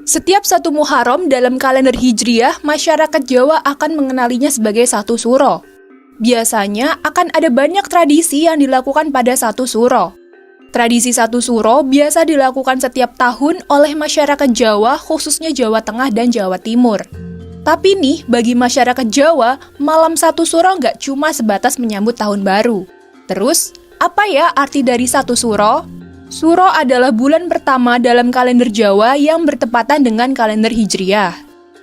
Setiap 1 Muharram dalam kalender Hijriah, masyarakat Jawa akan mengenalinya sebagai 1 Suro. Biasanya akan ada banyak tradisi yang dilakukan pada 1 Suro. Tradisi 1 Suro biasa dilakukan setiap tahun oleh masyarakat Jawa, khususnya Jawa Tengah dan Jawa Timur. Tapi nih, bagi masyarakat Jawa, malam 1 Suro nggak cuma sebatas menyambut tahun baru. Terus, apa ya arti dari 1 Suro? Suro adalah bulan pertama dalam kalender Jawa yang bertepatan dengan kalender Hijriah.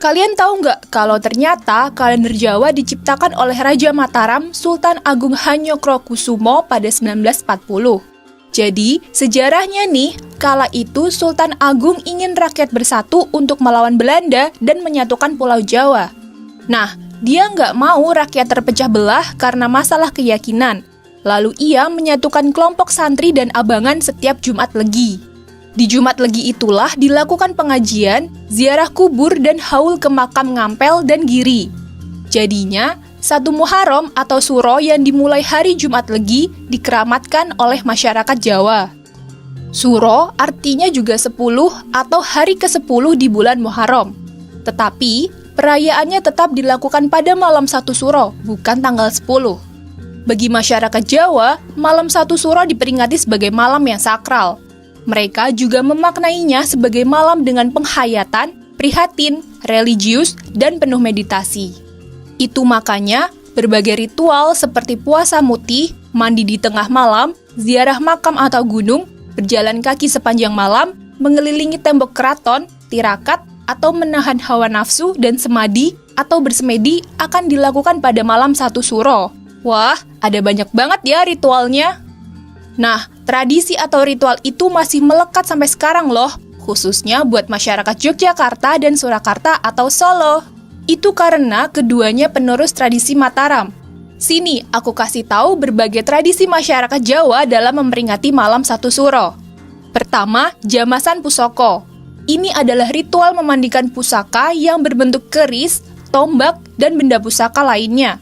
Kalian tahu nggak kalau ternyata kalender Jawa diciptakan oleh Raja Mataram Sultan Agung Hanyokrokusumo pada 1940. Jadi, sejarahnya nih, kala itu Sultan Agung ingin rakyat bersatu untuk melawan Belanda dan menyatukan Pulau Jawa. Nah, dia nggak mau rakyat terpecah belah karena masalah keyakinan. Lalu ia menyatukan kelompok santri dan abangan setiap Jumat Legi. Di Jumat Legi itulah dilakukan pengajian, ziarah kubur dan haul ke makam Ngampel dan Giri. Jadinya, 1 Muharram atau Suro yang dimulai hari Jumat Legi dikeramatkan oleh masyarakat Jawa. Suro artinya juga 10 atau hari ke-10 di bulan Muharram. Tetapi, perayaannya tetap dilakukan pada malam 1 Suro, bukan tanggal 10. Bagi masyarakat Jawa, malam 1 Suro diperingati sebagai malam yang sakral. Mereka juga memaknainya sebagai malam dengan penghayatan, prihatin, religius, dan penuh meditasi. Itu makanya, berbagai ritual seperti puasa mutih, mandi di tengah malam, ziarah makam atau gunung, berjalan kaki sepanjang malam, mengelilingi tembok keraton, tirakat, atau menahan hawa nafsu dan semadi atau bersemedi akan dilakukan pada malam 1 Suro. Wah, ada banyak banget ya ritualnya. Nah, tradisi atau ritual itu masih melekat sampai sekarang loh, khususnya buat masyarakat Yogyakarta dan Surakarta atau Solo. Itu karena keduanya penerus tradisi Mataram. Sini, aku kasih tahu berbagai tradisi masyarakat Jawa dalam memperingati malam 1 Suro. Pertama, Jamasan Pusaka. Ini adalah ritual memandikan pusaka yang berbentuk keris, tombak, dan benda pusaka lainnya.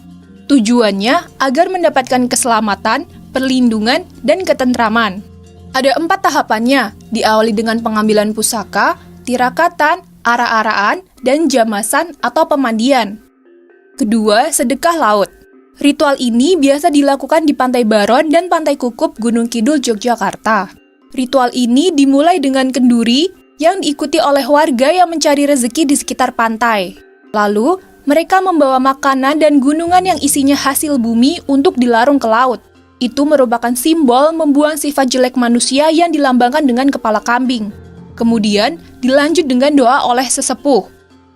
Tujuannya agar mendapatkan keselamatan, perlindungan, dan ketentraman. Ada 4 tahapannya, diawali dengan pengambilan pusaka, tirakatan, ara-araan, dan jamasan atau pemandian. Kedua, sedekah laut. Ritual ini biasa dilakukan di Pantai Baron dan Pantai Kukup Gunung Kidul, Yogyakarta. Ritual ini dimulai dengan kenduri yang diikuti oleh warga yang mencari rezeki di sekitar pantai. Lalu, mereka membawa makanan dan gunungan yang isinya hasil bumi untuk dilarung ke laut. Itu merupakan simbol membuang sifat jelek manusia yang dilambangkan dengan kepala kambing. Kemudian, dilanjut dengan doa oleh sesepuh.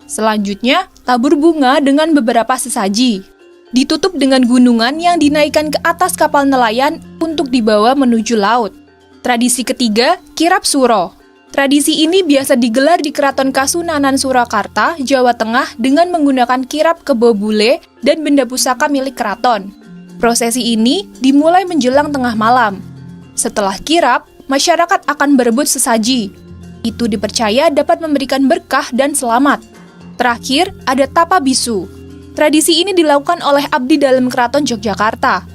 Selanjutnya, tabur bunga dengan beberapa sesaji. Ditutup dengan gunungan yang dinaikkan ke atas kapal nelayan untuk dibawa menuju laut. Tradisi ketiga, Kirap Suro. Tradisi ini biasa digelar di Keraton Kasunanan Surakarta, Jawa Tengah dengan menggunakan kirap kebo bule dan benda pusaka milik keraton. Prosesi ini dimulai menjelang tengah malam. Setelah kirap, masyarakat akan berebut sesaji. Itu dipercaya dapat memberikan berkah dan selamat. Terakhir, ada Tapa Bisu. Tradisi ini dilakukan oleh abdi dalam keraton Yogyakarta.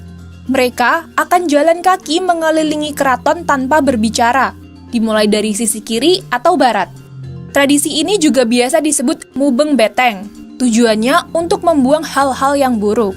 Mereka akan jalan kaki mengelilingi keraton tanpa berbicara, dimulai dari sisi kiri atau barat. Tradisi ini juga biasa disebut mubeng beteng. Tujuannya untuk membuang hal-hal yang buruk.